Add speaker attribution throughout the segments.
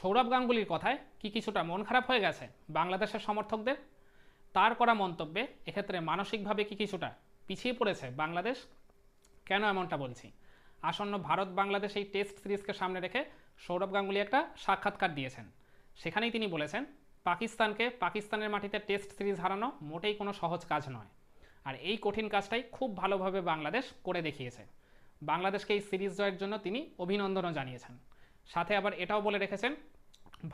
Speaker 1: সৌরভ গাঙ্গুলির কথায় কি কিছুটা মন খারাপ হয়ে গেছে বাংলাদেশের সমর্থকদের? তার করা মন্তব্যে এক্ষেত্রে মানসিকভাবে কি কিছুটা পিছিয়ে পড়েছে বাংলাদেশ? কেন এমনটা বলছি? আসন্ন ভারত বাংলাদেশ এই টেস্ট সিরিজকে সামনে রেখে সৌরভ গাঙ্গুলি একটা সাক্ষাৎকার দিয়েছেন। সেখানেই তিনি বলেছেন, পাকিস্তানের মাটিতে টেস্ট সিরিজ হারানো মোটেই কোনো সহজ কাজ নয়, আর এই কঠিন কাজটাই খুব ভালোভাবে বাংলাদেশ করে দেখিয়েছে। বাংলাদেশকে এই সিরিজ জয়ের জন্য তিনি অভিনন্দনও জানিয়েছেন। সাথে আবার এটাও বলে রেখেছেন,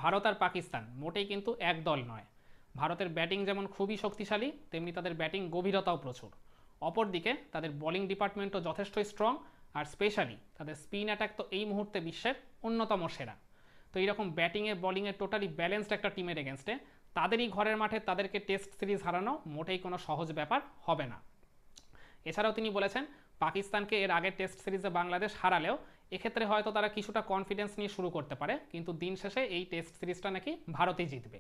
Speaker 1: ভারত আর পাকিস্তান মোটেই কিন্তু এক দল নয়। ভারতের ব্যাটিং যেমন খুবই শক্তিশালী, তেমনি তাদের ব্যাটিং গভীরতাও প্রচুর। অপরদিকে তাদের বোলিং ডিপার্টমেন্টও যথেষ্টই স্ট্রং, আর স্পেশালি তাদের স্পিন অ্যাটাক তো এই মুহূর্তে বিশ্বের অন্যতম সেরা। তো এইরকম ব্যাটিংয়ে বোলিংয়ে টোটালি ব্যালেন্সড একটা টিমের এগেনস্টে তাদেরই ঘরের মাঠে তাদেরকে টেস্ট সিরিজ হারানো মোটেই কোনো সহজ ব্যাপার হবে না। এছাড়াও তিনি বলেছেন, পাকিস্তানকে এর আগের টেস্ট সিরিজে বাংলাদেশ হারালেও এক্ষেত্রে হয়তো তারা কিছুটা কনফিডেন্স নিয়ে শুরু করতে পারে, কিন্তু দিন শেষে এই টেস্ট সিরিজটা নাকি ভারতই জিতবে।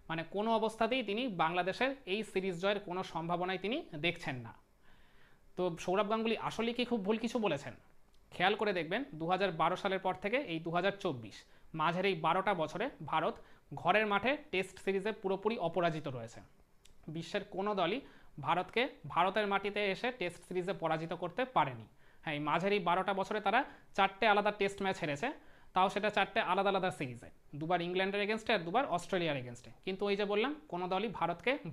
Speaker 1: মানে কোনো অবস্থাতেই তিনি বাংলাদেশের এই সিরিজ জয়ের কোনো সম্ভাবনাই তিনি দেখছেন না। তো সৌরভ গাঙ্গুলি আসলে কি খুব ভুল কিছু বলেছেন? খেয়াল করে দেখবেন 2012 সালের পর থেকে এই 2024 মাঝের এই 12টা বছরে ভারত ঘরের মাঠে টেস্ট সিরিজে পুরোপুরি অপরাজিত রয়েছে। বিশ্বের কোনো দলই ভারতের মাটিতে এসে টেস্ট সিরিজে পরাজিত করতে পারেনি। হ্যাঁ, এই মাঝের এই 12টা বছরে তারা 4টে আলাদা টেস্ট ম্যাচ হেরেছে, তাও সেটা 4টে আলাদা আলাদা সিরিজে, দুবার ইংল্যান্ডের এগেনস্টে আর দুবার অস্ট্রেলিয়ার এগেনস্টে। কিন্তু ওই যে বললাম, কোনো দলই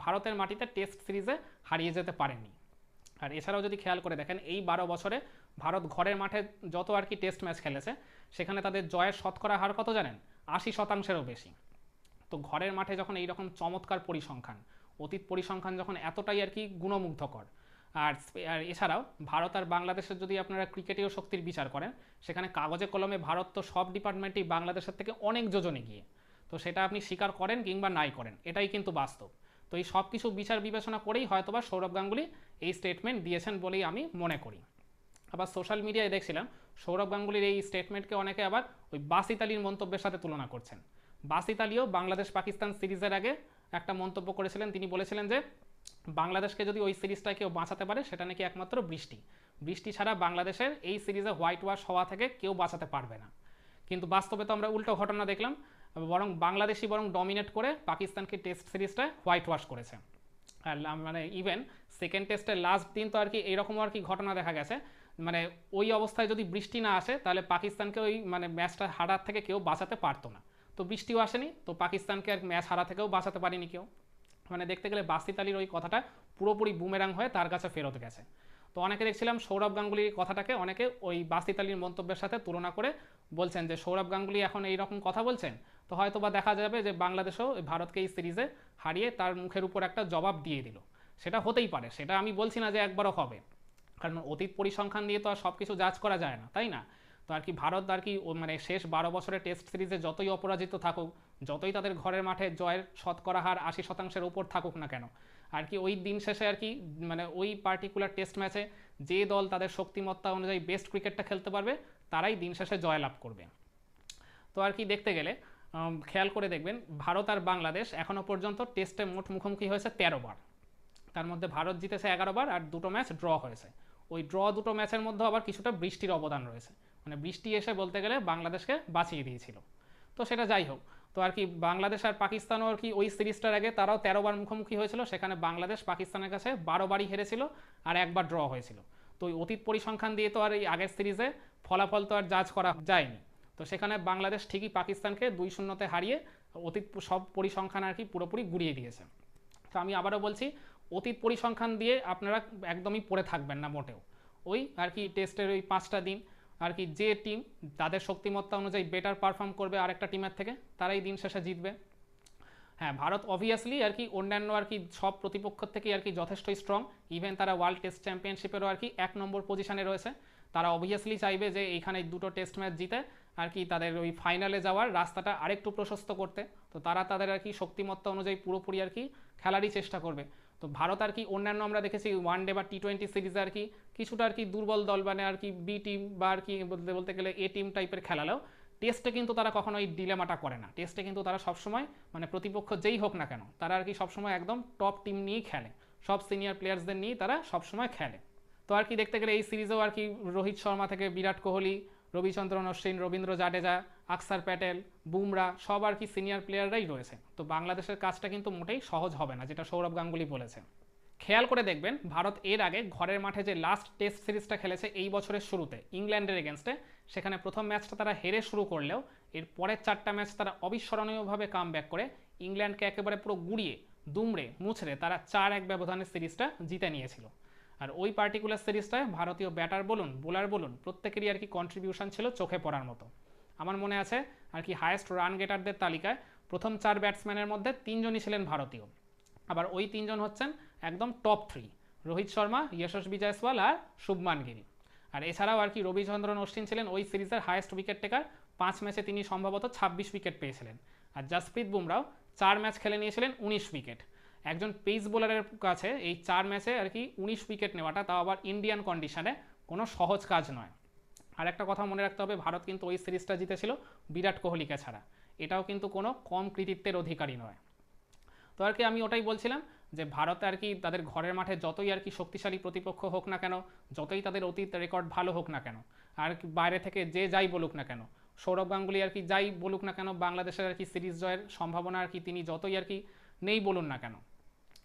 Speaker 1: ভারতের মাটিতে টেস্ট সিরিজে হারিয়ে যেতে পারেনি। আর এছাড়াও যদি খেয়াল করে দেখেন, এই 12 বছরে ভারত ঘরের মাঠে যত আর কি টেস্ট ম্যাচ খেলেছে, সেখানে তাদের জয়ের শতকরা হার কত জানেন? 80%-এরও বেশি। তো ঘরের মাঠে যখন এইরকম চমৎকার পরিসংখ্যান, অতীত পরিসংখ্যান যখন এতটাই আর কি গুণমুগ্ধকর, আর এছাড়াও ভারত আর বাংলাদেশের যদি আপনারা ক্রিকেটীয় শক্তির বিচার করেন, সেখানে কাগজে কলমে ভারত তো সব ডিপার্টমেন্টেই বাংলাদেশের থেকে অনেক যোজনে গিয়ে। তো সেটা আপনি স্বীকার করেন কিংবা নাই করেন, এটাই কিন্তু বাস্তব। তো এই সব কিছু বিচার বিবেচনা করেই হয়তোবা সৌরভ গাঙ্গুলি এই স্টেটমেন্ট দিয়েছেন বলেই আমি মনে করি। আবার সোশ্যাল মিডিয়ায় দেখছিলাম সৌরভ গাঙ্গুলির এই স্টেটমেন্টকে অনেকে আবার ওই বাসিত আলীর মন্তব্যের সাথে তুলনা করছেন। বাসিত আলীও বাংলাদেশ পাকিস্তান সিরিজের আগে একটা মন্তব্য করেছিলেন। তিনি বলেছিলেন যে বাংলাদেশকে যদি ওই সিরিজটা কেউ বাঁচাতে পারে, সেটা নাকি একমাত্র বৃষ্টি ছাড়া বাংলাদেশের এই সিরিজে হোয়াইট ওয়াশ হওয়া থেকে কেউ বাঁচাতে পারবে না। কিন্তু বাস্তবে তো আমরা উল্টো ঘটনা দেখলাম, বাংলাদেশি ডমিনেট করে পাকিস্তানকে টেস্ট সিরিজটায় হোয়াইট ওয়াশ করেছে। আর মানে ইভেন সেকেন্ড টেস্টের লাস্ট দিন তো আর কি এইরকমও আর কি ঘটনা দেখা গেছে, মানে ওই অবস্থায় যদি বৃষ্টি না আসে তাহলে পাকিস্তানকে ওই মানে ম্যাচটা হারার থেকে কেউ বাঁচাতে পারতো না। তো বৃষ্টিও আসেনি, তো পাকিস্তানকে আর ম্যাচ হারা থেকেও বাঁচাতে পারেনি কেউ। মানে দেখতে গেলে বাসিত আলীর ওই কথাটা পুরোপুরি বুমেরাং হয়ে তার কাছে ফেরত গেছে। তো অনেকে দেখছিলাম সৌরভ গাঙ্গুলির কথাটাকে অনেকে ওই বাসিত আলীর মন্তব্যের সাথে তুলনা করে বলছেন যে সৌরভ গাঙ্গুলি এখন এইরকম কথা বলছেন, তো হয়তো বা দেখা যাবে যে বাংলাদেশও ভারতকে এই সিরিজে হারিয়ে তার মুখের উপর একটা জবাব দিয়ে দিল। সেটা হতেই পারে, সেটা আমি বলছি না যে একবারও হবে, কারণ অতীত পরিসংখ্যান দিয়ে তো আর সব কিছু জাজ করা যায় না, তাই না? তো আর কি ভারত আর কি মানে শেষ 12 বছরের টেস্ট সিরিজে যতই অপরাজিত থাকুক, যতই তাদের ঘরের মাঠে জয়ের শতকরা হার 80%-এর উপর থাকুক না কেন, আর কি ওই দিন শেষে আর কি মানে ওই পার্টিকুলার টেস্ট ম্যাচে যে দল তাদের শক্তিমত্তা অনুযায়ী বেস্ট ক্রিকেটটা খেলতে পারবে, তারাই দিন শেষে জয়লাভ করবে। তো আর কি দেখতে গেলে খেয়াল করে দেখবেন, ভারত আর বাংলাদেশ এখনও পর্যন্ত টেস্টে মোট মুখোমুখি হয়েছে 13 বার। তার মধ্যে ভারত জিতেছে 11 বার আর দুটো ম্যাচ ড্র হয়েছে। ওই ড্র দুটো ম্যাচের মধ্যে আবার কিছুটা বৃষ্টির অবদান রয়েছে, মানে বৃষ্টি এসে বলতে গেলে বাংলাদেশকে বাঁচিয়ে দিয়েছিল। তো সেটা যাই হোক, তো আর কি বাংলাদেশ আর পাকিস্তানও আর কি ওই সিরিজটার আগে তারাও 13 বার মুখোমুখি হয়েছিল, সেখানে বাংলাদেশ পাকিস্তানের কাছে 12 বারই হেরেছিল আর একবার ড্র হয়েছিল। তো ওই অতীত পরিসংখ্যান দিয়ে তো আর এই আগের সিরিজে ফলাফল তো আর জাজ করা যায়নি। তো সেখানে বাংলাদেশ ঠিকই পাকিস্তানকে 2-0-তে হারিয়ে অতীত সব পরিসংখ্যান আর কি পুরোপুরি গুড়িয়ে দিয়েছে। তো আমি আবারও বলছি, অতীত পরিসংখ্যান দিয়ে আপনারা একদমই পড়ে থাকবেন না মোটেও। ওই আর কি টেস্টের ওই 5টা দিন আর কি যে টিম তাদের শক্তিমত্তা অনুযায়ী বেটার পারফর্ম করবে আরেকটা টিমের থেকে, তারাই দিন শেষে জিতবে। হ্যাঁ, ভারত অবভিয়াসলি আর কি অন্যান্য আর কি সব প্রতিপক্ষ থেকে আর কি যথেষ্টই স্ট্রং। ইভেন তারা ওয়ার্ল্ড টেস্ট চ্যাম্পিয়নশিপেরও আর কি 1 নম্বর পজিশনে রয়েছে। তারা অবভিয়াসলি চাইবে যে এইখানে দুটো টেস্ট ম্যাচ জিতে আর কি তাদের ওই ফাইনালে যাওয়ার রাস্তাটা আরেকটু প্রশস্ত করতে। তো তারা তাদের আর কি শক্তিমত্তা অনুযায়ী পুরোপুরি আর কি খেলারই চেষ্টা করবে। তো ভারত আর কি অন্যান্য আমরা দেখেছি ওয়ানডে বা টি20 সিরিজে আর কি কিছুটা আর কি দুর্বল দল, মানে আর কি বি টিম বা আর কি বলতে গেলে এ টিম টাইপের খেলালেও টেস্টে কিন্তু তারা কখনো এই ডিলেমাটা করে না। টেস্টে কিন্তু তারা সবসময় মানে প্রতিপক্ষ যেই হোক না কেন, তারা আর কি সবসময় একদম টপ টিম নিয়েই খেলে, সব সিনিয়র প্লেয়ার্সদের নিয়েই তারা সবসময় খেলে। তো আর কি দেখতে গেলে এই সিরিজেও আর কি রোহিত শর্মা থেকে বিরাট কোহলি রবিচন্দ্রন অশ্বিন, রবীন্দ্র জাডেজা, আকসার প্যাটেল, বুমরা সব আর কি সিনিয়র প্লেয়াররাই রয়েছে। তো বাংলাদেশের কাজটা কিন্তু মোটেই সহজ হবে না, যেটা সৌরভ গাঙ্গুলি বলেছে। খেয়াল করে দেখবেন ভারত এর আগে ঘরের মাঠে যে লাস্ট টেস্ট সিরিজটা খেলেছে এই বছরের শুরুতে ইংল্যান্ডের এগেনস্টে, সেখানে প্রথম ম্যাচটা তারা হেরে শুরু করলেও এর পরের 4টা ম্যাচ তারা অবিস্মরণীয়ভাবে কামব্যাক করে ইংল্যান্ডকে একেবারে পুরো গুড়িয়ে দুমড়ে মুছড়ে তারা 4-1 ব্যবধানের সিরিজটা জিতে নিয়েছিল। আর ওই পার্টিকুলার সিরিজটায় ভারতীয় ব্যাটার বলুন বোলার বলুন প্রত্যেকেরই আর কি কন্ট্রিবিউশন ছিল চোখে পড়ার মতো। আমার মনে আছে আর কি হায়েস্ট রান গেটারদের তালিকায় প্রথম 4 ব্যাটসম্যানের মধ্যে 3জনই ছিলেন ভারতীয়। আবার ওই 3জন হচ্ছেন একদম টপ 3, রোহিত শর্মা, যশস্বী জয়সওয়াল আর শুভমান গিল। আর এছাড়াও আর কি রবিচন্দ্রন অশ্বিন ছিলেন ওই সিরিজের হায়েস্ট উইকেট টেকার, 5 ম্যাচে তিনি সম্ভবত 26 উইকেট পেয়েছিলেন। আর জসপ্রীত বুমরাও 4 ম্যাচ খেলে নিয়েছিলেন 19 উইকেট। একজন পেস বোলারের কাছে এই 4 ম্যাচে আর কি 19 উইকেট নেওয়াটা, তাও আবার ইন্ডিয়ান কন্ডিশনে, কোনো সহজ কাজ নয়। আর একটা কথা মনে রাখতে হবে, ভারত কিন্তু ওই সিরিজটা জিতেছিল বিরাট কোহলিকে ছাড়া, এটাও কিন্তু কোনো কম কৃতিত্বের অধিকারী নয়। তো আর কি আমি ওটাই বলছিলাম যে ভারতে আর কি তাদের ঘরের মাঠে যতই আর কি শক্তিশালী প্রতিপক্ষ হোক না কেন, যতই তাদের অতীত রেকর্ড ভালো হোক না কেন, আর বাইরে থেকে যে যাই বলুক না কেন, সৌরভ গাঙ্গুলি আর কি যাই বলুক না কেন, বাংলাদেশের আর কি সিরিজ জয়ের সম্ভাবনা আর কি তিনি যতই আর কি নেই বলুন না কেন,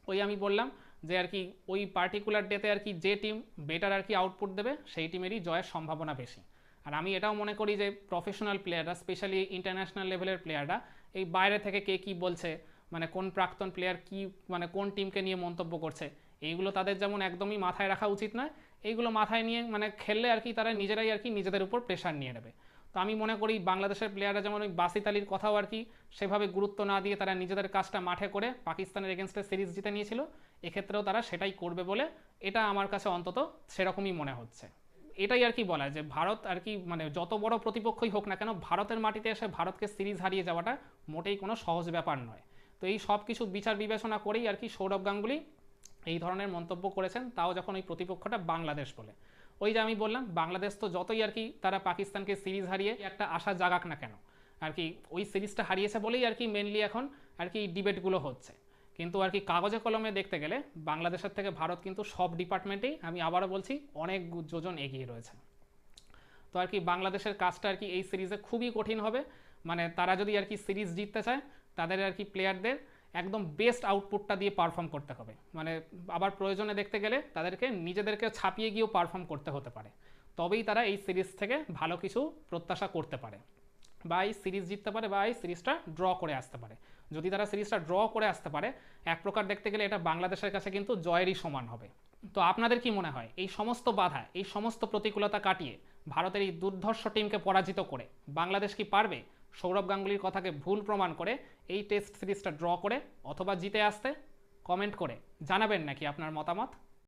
Speaker 1: ওই আমি বললাম যে আর কি ওই পার্টিকুলার ডেতে আর কি যে টিম বেটার আর কি আউটপুট দেবে সেই টিমেরই জয়ের সম্ভাবনা বেশি। আর আমি এটাও মনে করি যে প্রফেশনাল প্লেয়াররা, স্পেশালি ইন্টারন্যাশনাল লেভেলের প্লেয়াররা, এই বাইরে থেকে কে কী বলছে, মানে কোন প্রাক্তন প্লেয়ার কি মানে কোন টিমকে নিয়ে মন্তব্য করছে, এইগুলো তাদের যেমন একদমই মাথায় রাখা উচিত নয়। এইগুলো মাথায় নিয়ে মানে খেললে আর কি তারা নিজেরাই আর কি নিজেদের উপর প্রেশার নিয়ে নেবে। তো আমি মনে করি বাংলাদেশের প্লেয়াররা যেমন ওই বাসিত আলীর কথাও আর কি সেভাবে গুরুত্ব না দিয়ে তারা নিজেদের কাজটা মাঠে করে পাকিস্তানের এগেনস্টে সিরিজ জিতে নিয়েছিল, এক্ষেত্রেও তারা সেটাই করবে বলে এটা আমার কাছে অন্তত সেরকমই মনে হচ্ছে। এটাই আর কি বলা যে ভারত আর কি মানে যত বড় প্রতিপক্ষই হোক না কেন, ভারতের মাটিতে এসে ভারতকে সিরিজ হারিয়ে যাওয়াটা মোটেই কোনো সহজ ব্যাপার নয়। তো এই সব কিছু বিচার বিবেচনা করেই আর কি সৌরভ গাঙ্গুলি এই ধরনের মন্তব্য করেছেন, তাও যখন ওই প্রতিপক্ষটা বাংলাদেশ বলে। ওই যে আমি বললাম বাংলাদেশ তো যতই আর কি তারা পাকিস্তানকে সিরিজ হারিয়ে একটা আশা জাগাক না কেন, আর কি ওই সিরিজটা হারিয়েছে বলেই আর কি মেনলি এখন আর কি ডিবেটগুলো হচ্ছে। কিন্তু আর কি কাগজে কলমে দেখতে গেলে বাংলাদেশের থেকে ভারত কিন্তু সব ডিপার্টমেন্টেই, আমি আবারও বলছি, অনেক যোজন এগিয়ে রয়েছে। তো আর কি বাংলাদেশের কাজটা আর কি এই সিরিজে খুবই কঠিন হবে। মানে তারা যদি আর কি সিরিজ জিততে চায় তাদের আর কি প্লেয়ারদের একদম বেস্ট আউটপুটটা দিয়ে পারফর্ম করতে হবে। মানে আবার প্রয়োজনে দেখতে গেলে তাদেরকে নিজেদেরকে ছাপিয়ে গিয়েও পারফর্ম করতে হতে পারে, তবেই তারা এই সিরিজ থেকে ভালো কিছু প্রত্যাশা করতে পারে, বা এই সিরিজ জিততে পারে, বা এই সিরিজটা ড্র করে আসতে পারে। যদি তারা সিরিজটা ড্র করে আসতে পারে, এক প্রকার দেখতে গেলে এটা বাংলাদেশের কাছে কিন্তু জয়েরই সমান হবে। তো আপনাদের কি মনে হয় এই সমস্ত বাধা, এই সমস্ত প্রতিকূলতা কাটিয়ে ভারতের এই দুর্ধর্ষ টিমকে পরাজিত করে বাংলাদেশ কি পারবে সৌরভ গাঙ্গুলির কথাকে ভুল প্রমাণ করে এই টেস্ট সিরিজটা ড্র করে অথবা জিতে আসতে? কমেন্ট করে জানাবেন নাকি আপনার মতামত।